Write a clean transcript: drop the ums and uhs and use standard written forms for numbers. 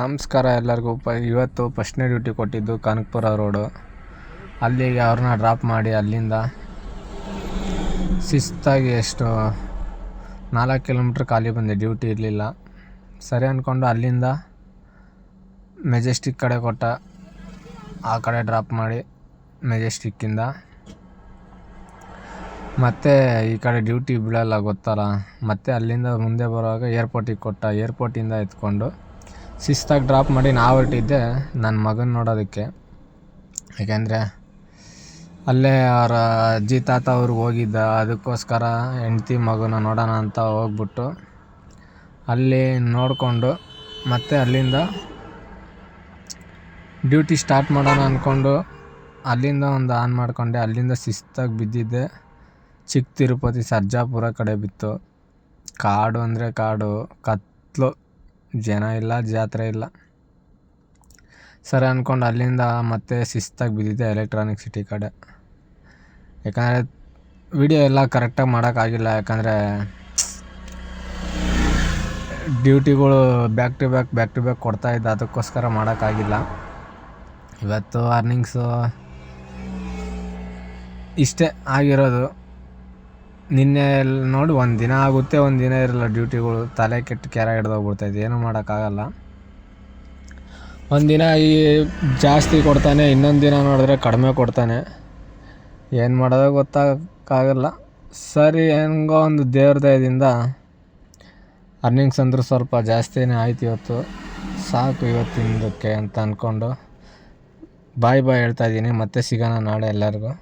ನಮಸ್ಕಾರ ಎಲ್ಲರಿಗೂ. ಇವತ್ತು ಫಸ್ಟ್ನೇ ಡ್ಯೂಟಿ ಕೊಟ್ಟಿದ್ದು ಕನಕಪುರ ರೋಡು. ಅಲ್ಲಿಗೆ ಅವ್ರನ್ನ ಡ್ರಾಪ್ ಮಾಡಿ ಅಲ್ಲಿಂದ ಶಿಸ್ತಾಗಿ ಎಷ್ಟು 4 ಕಿಲೋಮೀಟ್ರ್ ಖಾಲಿ ಬಂದೆ. ಡ್ಯೂಟಿ ಇರಲಿಲ್ಲ. ಸರಿ ಅಂದ್ಕೊಂಡು ಅಲ್ಲಿಂದ ಮೆಜೆಸ್ಟಿಕ್ ಕಡೆ ಕೊಟ್ಟ. ಆ ಕಡೆ ಡ್ರಾಪ್ ಮಾಡಿ ಮೆಜೆಸ್ಟಿಕ್ಕಿಂದ ಮತ್ತೆ ಈ ಕಡೆ ಡ್ಯೂಟಿ ಬೀಳಲ್ಲ ಗೊತ್ತಲ್ಲ. ಮತ್ತೆ ಅಲ್ಲಿಂದ ಮುಂದೆ ಬರುವಾಗ ಏರ್ಪೋರ್ಟಿಗೆ ಕೊಟ್ಟ. ಏರ್ಪೋರ್ಟಿಂದ ಎತ್ಕೊಂಡು ಶಿಸ್ತಾಗಿ ಡ್ರಾಪ್ ಮಾಡಿ ನಾವು ಹೊರಟಿದ್ದೆ ನನ್ನ ಮಗನ ನೋಡೋದಕ್ಕೆ. ಯಾಕೆಂದರೆ ಅಲ್ಲೇ ಅವರ ಅಜ್ಜಿ ತಾತ ಅವ್ರಿಗೆ ಹೋಗಿದ್ದ. ಅದಕ್ಕೋಸ್ಕರ ಹೆಂಡ್ತಿ ಮಗನ ನೋಡೋಣ ಅಂತ ಹೋಗ್ಬಿಟ್ಟು ಅಲ್ಲಿ ನೋಡಿಕೊಂಡು ಮತ್ತೆ ಅಲ್ಲಿಂದ ಡ್ಯೂಟಿ ಸ್ಟಾರ್ಟ್ ಮಾಡೋಣ ಅಂದ್ಕೊಂಡು ಅಲ್ಲಿಂದ ಒಂದು ಆನ್ ಮಾಡಿಕೊಂಡೆ. ಅಲ್ಲಿಂದ ಶಿಸ್ತಾಗಿ ಬಿದ್ದಿದ್ದೆ. ಚಿಕ್ಕ ತಿರುಪತಿ ಸರ್ಜಾಪುರ ಕಡೆ ಬಿತ್ತು. ಕಾಡು ಅಂದರೆ ಕಾಡು, ಕತ್ಲು, ಜನ ಇಲ್ಲ, ಜಾತ್ರೆ ಇಲ್ಲ. ಸರಿ ಅಂದ್ಕೊಂಡು ಅಲ್ಲಿಂದ ಮತ್ತೆ ಶಿಸ್ತಾಗಿ ಬಿದ್ದಿದ್ದೆ ಎಲೆಕ್ಟ್ರಾನಿಕ್ ಸಿಟಿ ಕಡೆ. ಯಾಕಂದರೆ ವಿಡಿಯೋ ಎಲ್ಲ ಕರೆಕ್ಟಾಗಿ ಮಾಡೋಕ್ಕಾಗಿಲ್ಲ. ಯಾಕಂದರೆ ಡ್ಯೂಟಿಗಳು ಬ್ಯಾಕ್ ಟು ಬ್ಯಾಕ್ ಕೊಡ್ತಾಯಿದ್ದೆ. ಅದಕ್ಕೋಸ್ಕರ ಮಾಡೋಕ್ಕಾಗಿಲ್ಲ. ಇವತ್ತು ಅರ್ನಿಂಗ್ಸು ಇಷ್ಟೇ ಆಗಿರೋದು. ನಿನ್ನೆ ನೋಡಿ ಒಂದು ದಿನ ಆಗುತ್ತೆ, ಒಂದು ದಿನ ಇರಲ್ಲ. ಡ್ಯೂಟಿಗಳು ತಲೆ ಕೆಟ್ಟು ಕೆರ ಹಿಡ್ದೋಗ್ಬಿಡ್ತೈತೆ. ಏನೂ ಮಾಡೋಕ್ಕಾಗಲ್ಲ. ಒಂದು ದಿನ ಜಾಸ್ತಿ ಕೊಡ್ತಾನೆ, ಇನ್ನೊಂದು ದಿನ ನೋಡಿದ್ರೆ ಕಡಿಮೆ ಕೊಡ್ತಾನೆ. ಏನು ಮಾಡೋದು ಗೊತ್ತಾಗಲ್ಲ. ಸರಿ, ಹೆಂಗೋ ಒಂದು ದೇವ್ರ ದಯದಿಂದ ಅರ್ನಿಂಗ್ಸ್ ಅಂದರೂ ಸ್ವಲ್ಪ ಜಾಸ್ತಿನೇ ಆಯ್ತು ಇವತ್ತು. ಸಾಕು ಇವತ್ತಿನದಕ್ಕೆ ಅಂತ ಅಂದ್ಕೊಂಡು ಬಾಯ್ ಹೇಳ್ತಾಯಿದ್ದೀನಿ. ಮತ್ತೆ ಸಿಗೋಣ ನಾಳೆ ಎಲ್ಲರಿಗೂ.